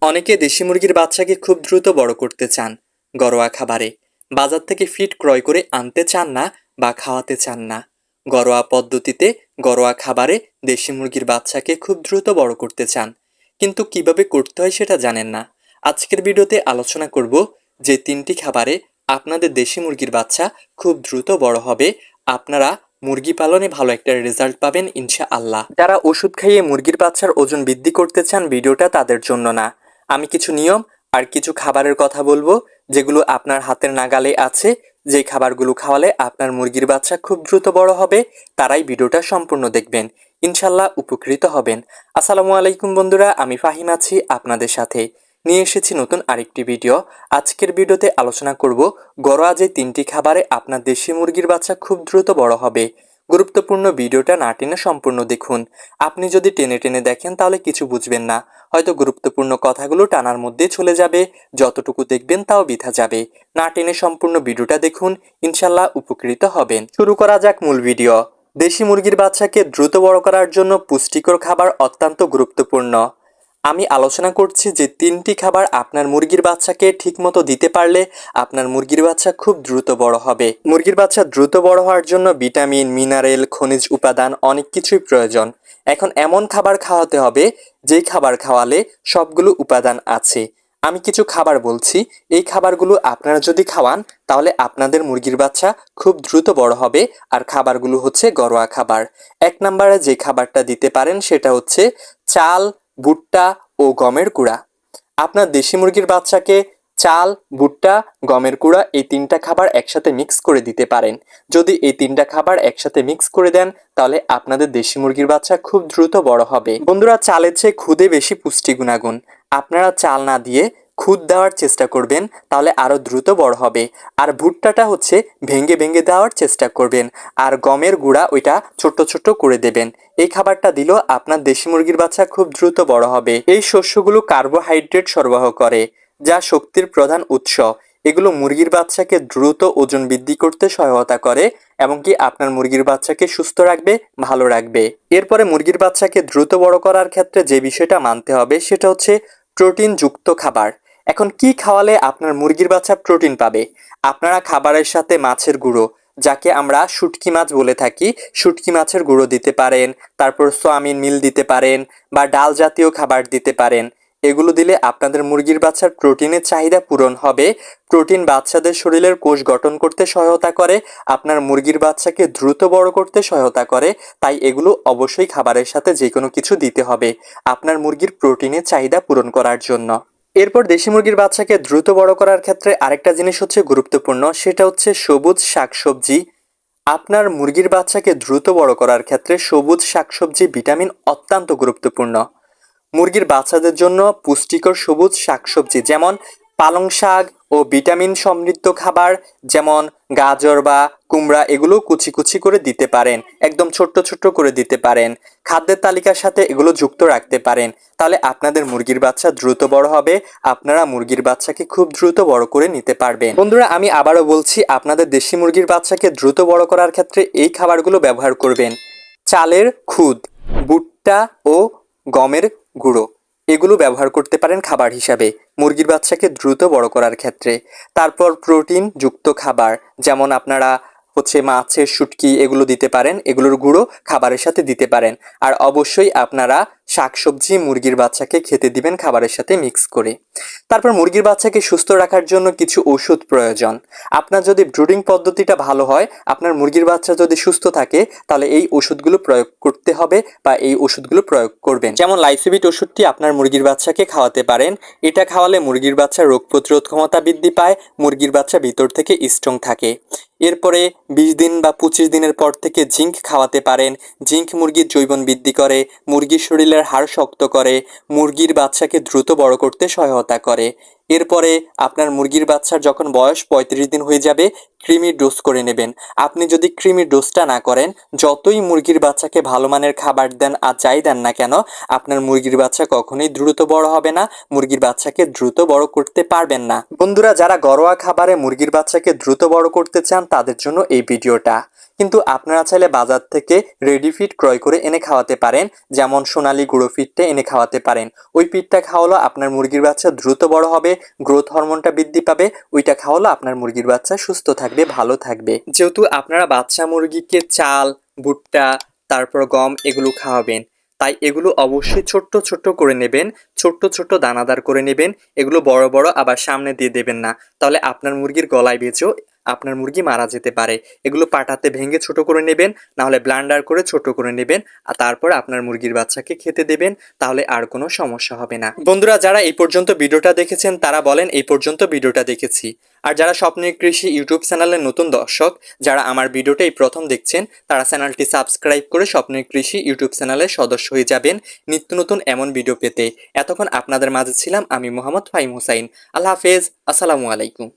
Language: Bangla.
অনেকে দেশি মুরগির বাচ্চাকে খুব দ্রুত বড় করতে চান ঘরোয়া খাবারে। বাজার থেকে ফিড ক্রয় করে আনতে চান না বা খাওয়াতে চান না। ঘরোয়া পদ্ধতিতে ঘরোয়া খাবারে দেশি মুরগির বাচ্চাকে খুব দ্রুত বড় করতে চান, কিন্তু কিভাবে করতে হয় সেটা জানেন না। আজকের ভিডিওতে আলোচনা করব যে তিনটি খাবারে আপনাদের দেশি মুরগির বাচ্চা খুব দ্রুত বড় হবে। আপনারা মুরগি পালনে ভালো একটা রেজাল্ট পাবেন ইনশাআল্লাহ। যারা ওষুধ খাইয়ে মুরগির বাচ্চার ওজন বৃদ্ধি করতে চান, ভিডিওটা তাদের জন্য না। আমি কিছু নিয়ম আর কিছু খাবারের কথা বলবো যেগুলো আপনার হাতের নাগালে আছে। যে খাবারগুলো খাওয়ালে আপনার মুরগির বাচ্চা খুব দ্রুত বড় হবে, তারাই ভিডিওটা সম্পূর্ণ দেখবেন, ইনশাল্লাহ উপকৃত হবেন। আসসালামু আলাইকুম বন্ধুরা, আমি ফাহিম আছি আপনাদের সাথে। নিয়ে এসেছি নতুন আরেকটি ভিডিও। আজকের ভিডিওতে আলোচনা করব ঘরোয়া যে তিনটি খাবারে আপনার দেশি মুরগির বাচ্চা খুব দ্রুত বড় হবে। গুরুত্বপূর্ণ ভিডিওটা না টেনে সম্পূর্ণ দেখুন। আপনি যদি টেনে টেনে দেখেন তাহলে কিছু বুঝবেন না, হয়তো গুরুত্বপূর্ণ কথাগুলো টানার মধ্যে চলে যাবে, যতটুকু দেখবেন তাও বৃথা যাবে। না টেনে সম্পূর্ণ ভিডিওটা দেখুন, ইনশাল্লাহ উপকৃত হবেন। শুরু করা যাক মূল ভিডিও। দেশি মুরগির বাচ্চাকে দ্রুত বড় করার জন্য পুষ্টিকর খাবার অত্যন্ত গুরুত্বপূর্ণ। আমি আলোচনা করছি যে তিনটি খাবার আপনার মুরগির বাচ্চাকে ঠিকমতো দিতে পারলে আপনার মুরগির বাচ্চা খুব দ্রুত বড় হবে। মুরগির বাচ্চা দ্রুত বড় হওয়ার জন্য ভিটামিন, মিনারেল, খনিজ উপাদান অনেক কিছুই প্রয়োজন। এখন এমন খাবার খাওয়াতে হবে যেই খাবার খাওয়ালে সবগুলো উপাদান আছে। আমি কিছু খাবার বলছি, এই খাবারগুলো আপনারা যদি খাওয়ান তাহলে আপনাদের মুরগির বাচ্চা খুব দ্রুত বড় হবে। আর খাবারগুলো হচ্ছে ঘরোয়া খাবার। এক নম্বরে যে খাবারটা দিতে পারেন সেটা হচ্ছে চাল, ভুট্টা ও গমের কুড়া। আপনার দেশি মুরগির বাচ্চাকে চাল, ভুট্টা, গমের কুড়া এই তিনটা খাবার একসাথে মিক্স করে দিতে পারেন। যদি এই তিনটা খাবার একসাথে মিক্স করে দেন তাহলে আপনাদের দেশি মুরগির বাচ্চা খুব দ্রুত বড় হবে। বন্ধুরা, চালের চেয়ে খুদে বেশি পুষ্টি গুণাগুণ। আপনারা চাল না দিয়ে খুদ দেওয়ার চেষ্টা করবেন, তাহলে আরো দ্রুত বড় হবে। আর ভুট্টাটা হচ্ছে ভেঙে ভেঙে দেওয়ার চেষ্টা করবেন। আর গমের গুঁড়া ওইটা ছোট ছোট করে দেবেন। এই খাবারটা দিলেও আপনার দেশি মুরগির বাচ্চা খুব দ্রুত বড় হবে। এই শস্যগুলো কার্বোহাইড্রেট সরবরাহ করে, যা শক্তির প্রধান উৎস। এগুলো মুরগির বাচ্চাকে দ্রুত ওজন বৃদ্ধি করতে সহায়তা করে, এমনকি আপনার মুরগির বাচ্চাকে সুস্থ রাখবে, ভালো রাখবে। এরপরে মুরগির বাচ্চাকে দ্রুত বড় করার ক্ষেত্রে যে বিষয়টা মানতে হবে সেটা হচ্ছে প্রোটিনযুক্ত খাবার। এখন কি খাওয়ালে আপনার মুরগির বাচ্চা প্রোটিন পাবে? আপনারা খাবারের সাথে মাছের গুঁড়ো, যাকে আমরা শুটকি মাছ বলে থাকি, শুটকি মাছের গুঁড়ো দিতে পারেন। তারপর সোয়াবিন মিল দিতে পারেন বা ডাল জাতীয় খাবার দিতে পারেন। এগুলো দিলে আপনাদের মুরগির বাচ্চার প্রোটিনের চাহিদা পূরণ হবে। প্রোটিন বাচ্চাদের শরীরের কোষ গঠন করতে সহায়তা করে, আপনার মুরগির বাচ্চাকে দ্রুত বড় করতে সহায়তা করে। তাই এগুলো অবশ্যই খাবারের সাথে যে কোনো কিছু দিতে হবে আপনার মুরগির প্রোটিনের চাহিদা পূরণ করার জন্য। এরপর দেশি মুরগির বাচ্চাকে দ্রুত বড় করার ক্ষেত্রে আরেকটা জিনিস হচ্ছে গুরুত্বপূর্ণ, সেটা হচ্ছে সবুজ শাকসবজি। আপনার মুরগির বাচ্চাকে দ্রুত বড় করার ক্ষেত্রে সবুজ শাকসবজি, ভিটামিন অত্যন্ত গুরুত্বপূর্ণ। মুরগির বাচ্চাদের জন্য পুষ্টিকর সবুজ শাকসবজি যেমন পালং শাক ও ভিটামিন সমৃদ্ধ খাবার যেমন গাজর বা কুমড়া, এগুলো কুচি কুচি করে দিতে পারেন, একদম ছোট্ট ছোট্ট করে দিতে পারেন। খাদ্যের তালিকার সাথে এগুলো যুক্ত রাখতে পারেন, তাহলে আপনাদের মুরগির বাচ্চা দ্রুত বড় হবে। আপনারা মুরগির বাচ্চাকে খুব দ্রুত বড় করে নিতে পারবেন। বন্ধুরা, আমি আবারও বলছি, আপনাদের দেশি মুরগির বাচ্চাকে দ্রুত বড় করার ক্ষেত্রে এই খাবারগুলো ব্যবহার করবেন। চালের খুদ, ভুট্টা ও গমের গুঁড়ো, এগুলো ব্যবহার করতে পারেন খাবার হিসাবে মুরগির বাচ্চাকে দ্রুত বড় করার ক্ষেত্রে। তারপর প্রোটিন যুক্ত খাবার যেমন আপনারা হচ্ছে মাছের শুটকি, এগুলো দিতে পারেন, এগুলোর গুঁড়ো খাবারের সাথে দিতে পারেন। আর অবশ্যই আপনারা শাকসবজি মুরগির বাচ্চাকে খেতে দিবেন খাবারের সাথে মিক্স করে। তারপর মুরগির বাচ্চাকে সুস্থ রাখার জন্য কিছু ওষুধ প্রয়োজন। আপনার যদি ব্রুডিং পদ্ধতিটা ভালো হয়, আপনার মুরগির বাচ্চা যদি সুস্থ থাকে, তাহলে এই ওষুধগুলো প্রয়োগ করতে হবে বা এই ওষুধগুলো প্রয়োগ করবেন। যেমন লাইসিবিট ওষুধটি আপনার মুরগির বাচ্চাকে খাওয়াতে পারেন। এটা খাওয়ালে মুরগির বাচ্চার রোগ প্রতিরোধ ক্ষমতা বৃদ্ধি পায়, মুরগির বাচ্চা ভিতর থেকে স্ট্রং থাকে। এরপরে 20 দিন বা 25 দিনের পর থেকে জিঙ্ক খাওয়াতে পারেন। জিঙ্ক মুরগির জৈবন বৃদ্ধি করে, মুরগির শরীরের হাড় শক্ত করে, মুরগির বাচ্চাকে দ্রুত বড় করতে সহায়তা করে। এরপরে আপনার মুরগির বাচ্চার যখন বয়স 35 দিন হয়ে যাবে কৃমির ডোজ করে নেবেন। আপনি যদি কৃমির ডোজটা না করেন, যতই মুরগির বাচ্চাকে ভালো মানের খাবার দেন আর যাই দেন না কেন, আপনার মুরগির বাচ্চা কখনোই দ্রুত বড় হবে না, মুরগির বাচ্চাকে দ্রুত বড় করতে পারবেন না। বন্ধুরা, যারা ঘরোয়া খাবারে মুরগির বাচ্চাকে দ্রুত বড় করতে চান তাদের জন্য এই ভিডিওটা। কিন্তু আপনারা চাইলে বাজার থেকে রেডি ফিড ক্রয় করে এনে খাওয়াতে পারেন, যেমন সোনালী গুঁড়ো ফিডটা এনে খাওয়াতে পারেন। ওই ফিডটা খাওয়ালো আপনার মুরগির বাচ্চা দ্রুত বড় হবে, গ্রোথ হরমোনটা বৃদ্ধি পাবে। ওইটা খাওয়ালো আপনার মুরগির বাচ্চা সুস্থ থাকবে, ভালো থাকবে। যেহেতু আপনারা বাচ্চা মুরগিকে চাল, ভুট্টা, তারপর গম এগুলো খাওয়াবেন, তাই এগুলো অবশ্যই ছোট্ট ছোট্ট করে নেবেন, ছোট্ট ছোট্ট দানাদার করে নেবেন। এগুলো বড় বড় আবার সামনে দিয়ে দেবেন না, তাহলে আপনার মুরগির গলায় বেঁচেও আপনার মুরগি মারা যেতে পারে। এগুলো পাটাতে ভেঙে ছোট করে নেবেন, না হলে ব্লান্ডার করে ছোট করে নেবেন, আর তারপর আপনার মুরগির বাচ্চাকে খেতে দেবেন, তাহলে আর কোনো সমস্যা হবে না। বন্ধুরা, যারা এই পর্যন্ত ভিডিওটা দেখেছেন তারা বলেন এই পর্যন্ত ভিডিওটা দেখেছি। আর যারা স্বপ্নের কৃষি ইউটিউব চ্যানেলের নতুন দর্শক, যারা আমার ভিডিওটা এই প্রথম দেখছেন, তারা চ্যানেলটি সাবস্ক্রাইব করে স্বপ্নের কৃষি ইউটিউব চ্যানেলের সদস্য হয়ে যাবেন নিত্য নতুন এমন ভিডিও পেতে। এতক্ষণ আপনাদের মাঝে ছিলাম আমি মোহাম্মদ ফাহিম হুসাইন। আল্লাহ হাফেজ, আসসালামু আলাইকুম।